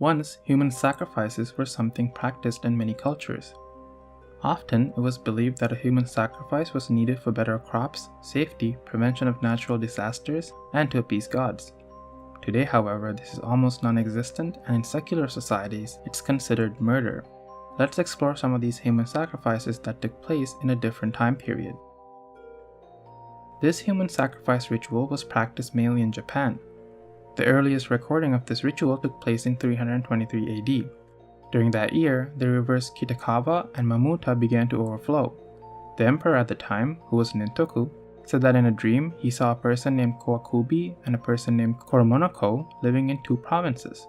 Once, human sacrifices were something practiced in many cultures. Often, it was believed that a human sacrifice was needed for better crops, safety, prevention of natural disasters, and to appease gods. Today, however, this is almost non-existent, and in secular societies, it's considered murder. Let's explore some of these human sacrifices that took place in a different time period. This human sacrifice ritual was practiced mainly in Japan. The earliest recording of this ritual took place in 323 AD. During that year, the rivers Kitakawa and Mamuta began to overflow. The emperor at the time, who was Nintoku, said that in a dream he saw a person named Kawakubi and a person named Koromonoko living in two provinces.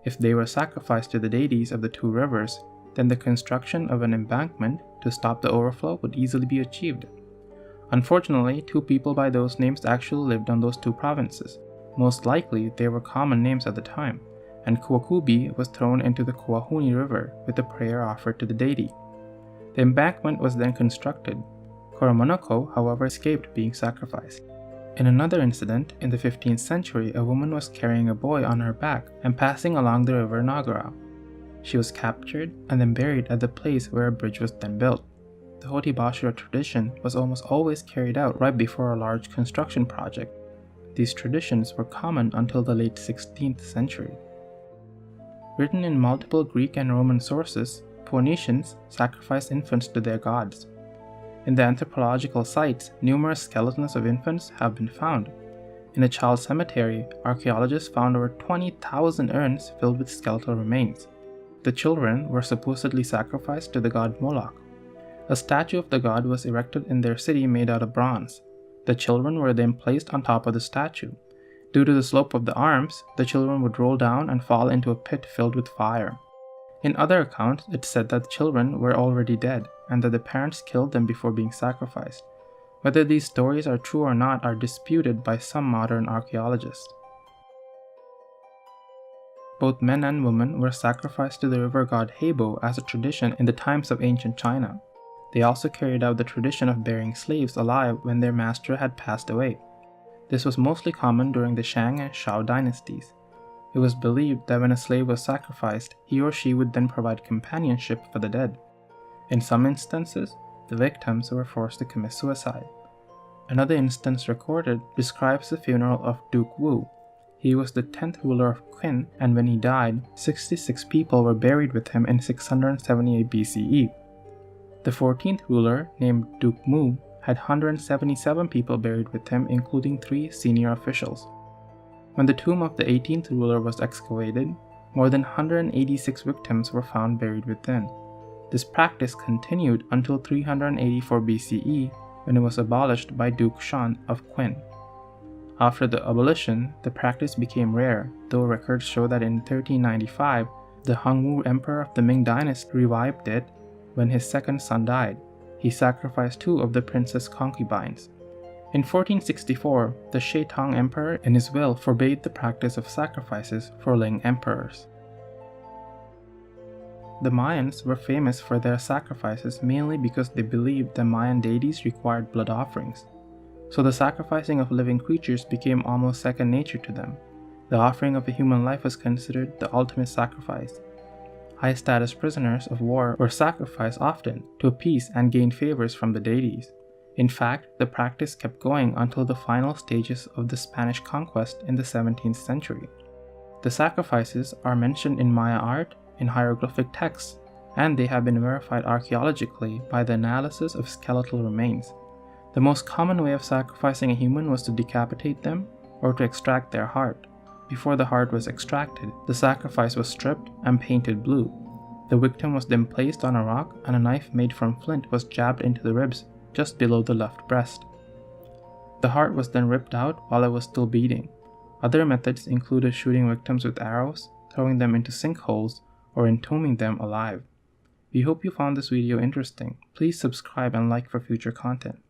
If they were sacrificed to the deities of the two rivers, then the construction of an embankment to stop the overflow would easily be achieved. Unfortunately, two people by those names actually lived on those two provinces. Most likely, they were common names at the time, and Kawakubi was thrown into the Kawahuni River with a prayer offered to the deity. The embankment was then constructed. Koromonoko, however, escaped being sacrificed. In another incident, in the 15th century, a woman was carrying a boy on her back and passing along the river Nagara. She was captured and then buried at the place where a bridge was then built. The Hitobashira tradition was almost always carried out right before a large construction project. These traditions were common until the late 16th century. Written in multiple Greek and Roman sources, Phoenicians sacrificed infants to their gods. In the anthropological sites, numerous skeletons of infants have been found. In a child cemetery, archaeologists found over 20,000 urns filled with skeletal remains. The children were supposedly sacrificed to the god Moloch. A statue of the god was erected in their city made out of bronze. The children were then placed on top of the statue. Due to the slope of the arms, the children would roll down and fall into a pit filled with fire. In other accounts, it's said that the children were already dead and that the parents killed them before being sacrificed. Whether these stories are true or not are disputed by some modern archaeologists. Both men and women were sacrificed to the river god Hebo as a tradition in the times of ancient China. They also carried out the tradition of burying slaves alive when their master had passed away. This was mostly common during the Shang and Shao dynasties. It was believed that when a slave was sacrificed, he or she would then provide companionship for the dead. In some instances, the victims were forced to commit suicide. Another instance recorded describes the funeral of Duke Wu. He was the 10th ruler of Qin, and when he died, 66 people were buried with him in 678 BCE. The 14th ruler, named Duke Mu, had 177 people buried with him, including 3 senior officials. When the tomb of the 18th ruler was excavated, more than 186 victims were found buried within. This practice continued until 384 BCE, when it was abolished by Duke Shan of Qin. After the abolition, the practice became rare, though records show that in 1395, the Hongwu emperor of the Ming dynasty revived it when his second son died. He sacrificed 2 of the prince's concubines. In 1464, the Shaitong emperor in his will forbade the practice of sacrifices for Ling emperors. The Mayans were famous for their sacrifices mainly because they believed the Mayan deities required blood offerings. So the sacrificing of living creatures became almost second nature to them. The offering of a human life was considered the ultimate sacrifice. High-status prisoners of war were sacrificed often to appease and gain favors from the deities. In fact, the practice kept going until the final stages of the Spanish conquest in the 17th century. The sacrifices are mentioned in Maya art, in hieroglyphic texts, and they have been verified archaeologically by the analysis of skeletal remains. The most common way of sacrificing a human was to decapitate them or to extract their heart. Before the heart was extracted, the sacrifice was stripped and painted blue. The victim was then placed on a rock and a knife made from flint was jabbed into the ribs just below the left breast. The heart was then ripped out while it was still beating. Other methods included shooting victims with arrows, throwing them into sinkholes, or entombing them alive. We hope you found this video interesting. Please subscribe and like for future content.